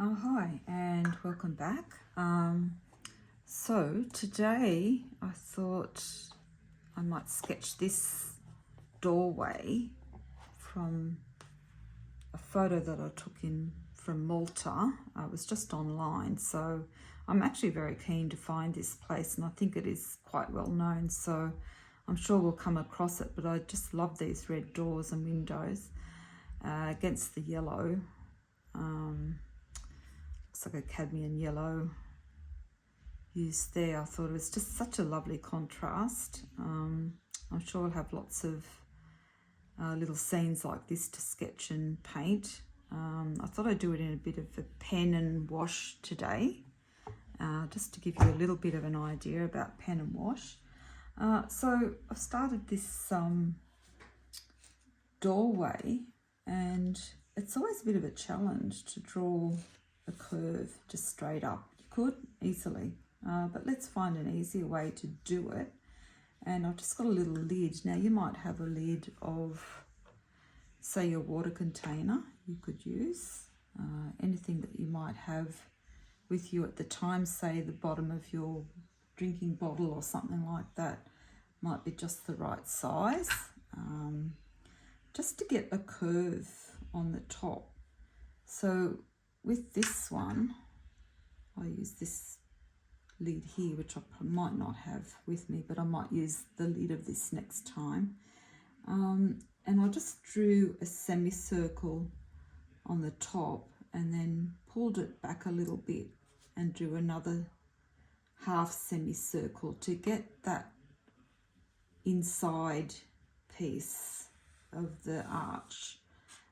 Oh, hi and welcome back. So today I thought I might sketch this doorway from a photo that I took in from Malta. It was just online, so I'm actually very keen to find this place, and I think it is quite well known, so I'm sure we'll come across it. But I just love these red doors and windows against the yellow. Looks like a cadmium yellow used there. I thought it was just such a lovely contrast. I'm sure I'll have lots of little scenes like this to sketch and paint. I thought I'd do it in a bit of a pen and wash today, just to give you a little bit of an idea about pen and wash. So I've started this doorway, and it's always a bit of a challenge to draw a curve just straight up. You could easily, but let's find an easier way to do it. And I've just got a little lid. Now you might have a lid of, say, your water container. You could use anything that you might have with you at the time, say the bottom of your drinking bottle or something like that might be just the right size, just to get a curve on the top. So with this one, I use this lid here, which I might not have with me, but I might use the lid of this next time. And I just drew a semicircle on the top and then pulled it back a little bit and drew another half semicircle to get that inside piece of the arch.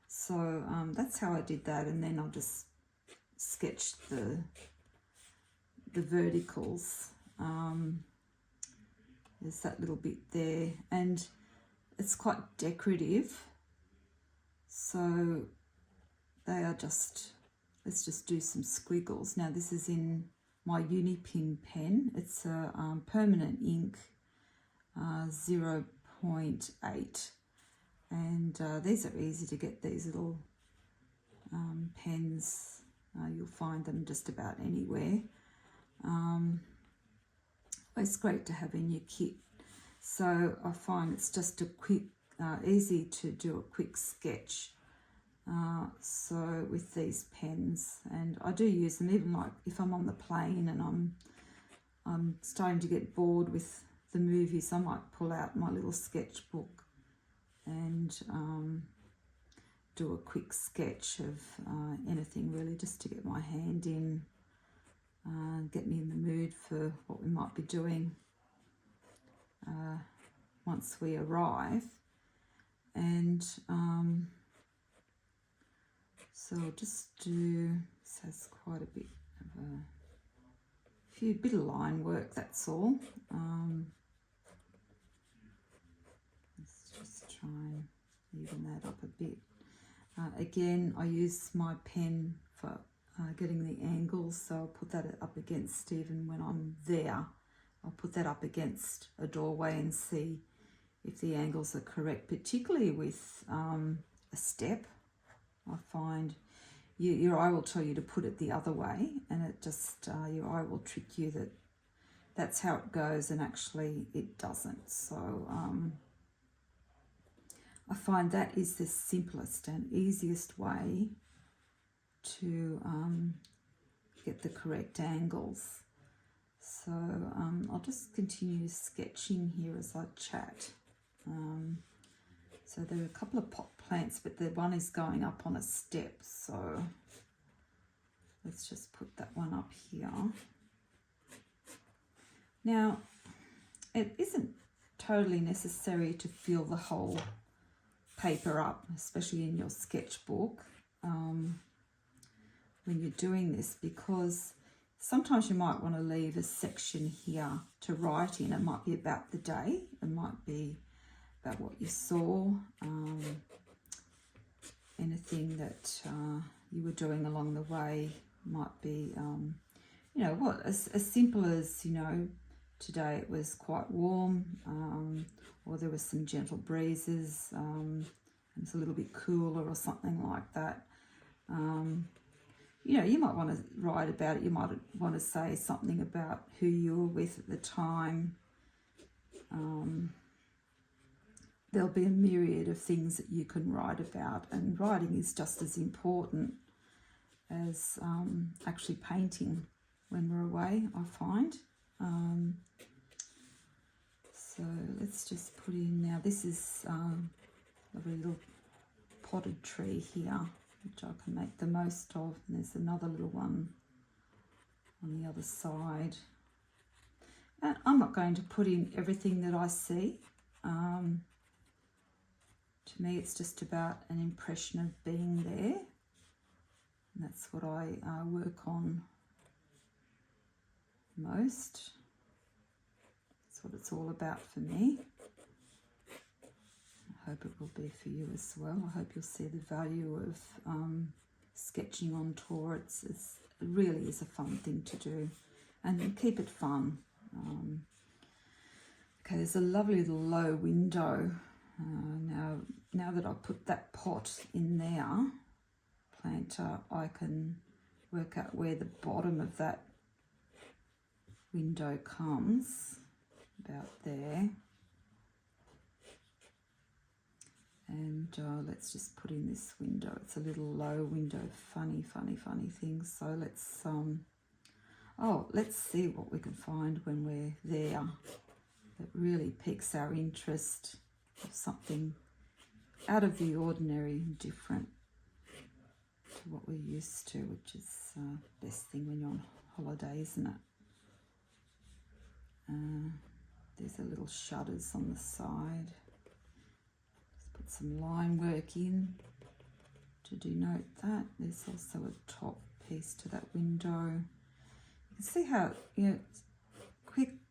So that's how I did that, and then I'll just sketch the verticals. There's that little bit there, and it's quite decorative, so they are just, let's just do some squiggles. Now this is in my Unipin pen. It's a permanent ink 0.8, and these are easy to get, these little pens. You'll find them just about anywhere. It's great to have in your kit. So I find it's just a quick, easy to do a quick sketch. So with these pens, and I do use them even like if I'm on the plane and I'm starting to get bored with the movies, I might pull out my little sketchbook and do a quick sketch of anything really, just to get my hand in, get me in the mood for what we might be doing once we arrive. And so I'll just do, this has quite a bit of a bit of line work, that's all. Let's just try and even that up a bit. Again, I use my pen for getting the angles, so I'll put that up against, even when I'm there, I'll put that up against a doorway and see if the angles are correct, particularly with a step. I find your eye will tell you to put it the other way, and it just, your eye will trick you that that's how it goes, and actually it doesn't. So I find that is the simplest and easiest way to get the correct angles. So I'll just continue sketching here as I chat. So there are a couple of pot plants, but the one is going up on a step, so let's just put that one up here. Now, it isn't totally necessary to fill the whole paper up, especially in your sketchbook, when you're doing this, because sometimes you might want to leave a section here to write in. It might be about the day, it might be about what you saw, anything that you were doing along the way. Might be, you know, what, as simple as, you know, today it was quite warm, or there was some gentle breezes, it's a little bit cooler or something like that. you know, you might want to write about it. You might want to say something about who you were with at the time. There'll be a myriad of things that you can write about, and writing is just as important as actually painting when we're away, I find. So let's just put in now, this is a little potted tree here, which I can make the most of, and there's another little one on the other side. And I'm not going to put in everything that I see. To me, it's just about an impression of being there. And that's what I work on most. That's what it's all about for me. I hope it will be for you as well. I hope you'll see the value of sketching on tour. It really is a fun thing to do, and keep it fun. Okay, there's a lovely little low window. Now that I've put that pot in there, planter, I can work out where the bottom of that window comes, about there. And let's just put in this window. It's a little low window, funny things. So let's see what we can find when we're there that really piques our interest, of something out of the ordinary and different to what we're used to, which is the best thing when you're on holiday, isn't it? There's a little shutters on the side. Just put some line work in to denote that. There's also a top piece to that window. You can see how, you know,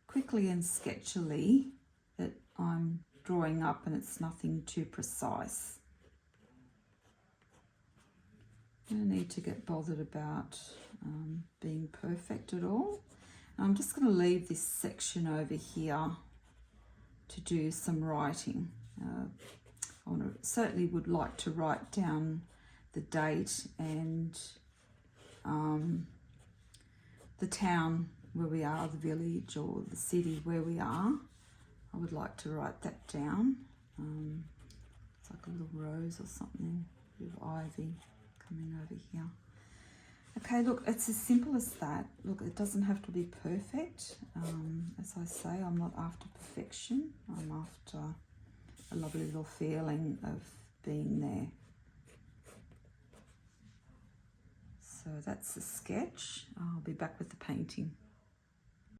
quickly and sketchily that I'm drawing up, and it's nothing too precise. No need to get bothered about being perfect at all. I'm just going to leave this section over here to do some writing. I certainly would like to write down the date and the town where we are, the village or the city where we are. I would like to write that down. It's like a little rose or something, a bit of ivy coming over here. Okay, look, it's as simple as that. Look, it doesn't have to be perfect. As I say, I'm not after perfection. I'm after a lovely little feeling of being there. So that's the sketch. I'll be back with the painting.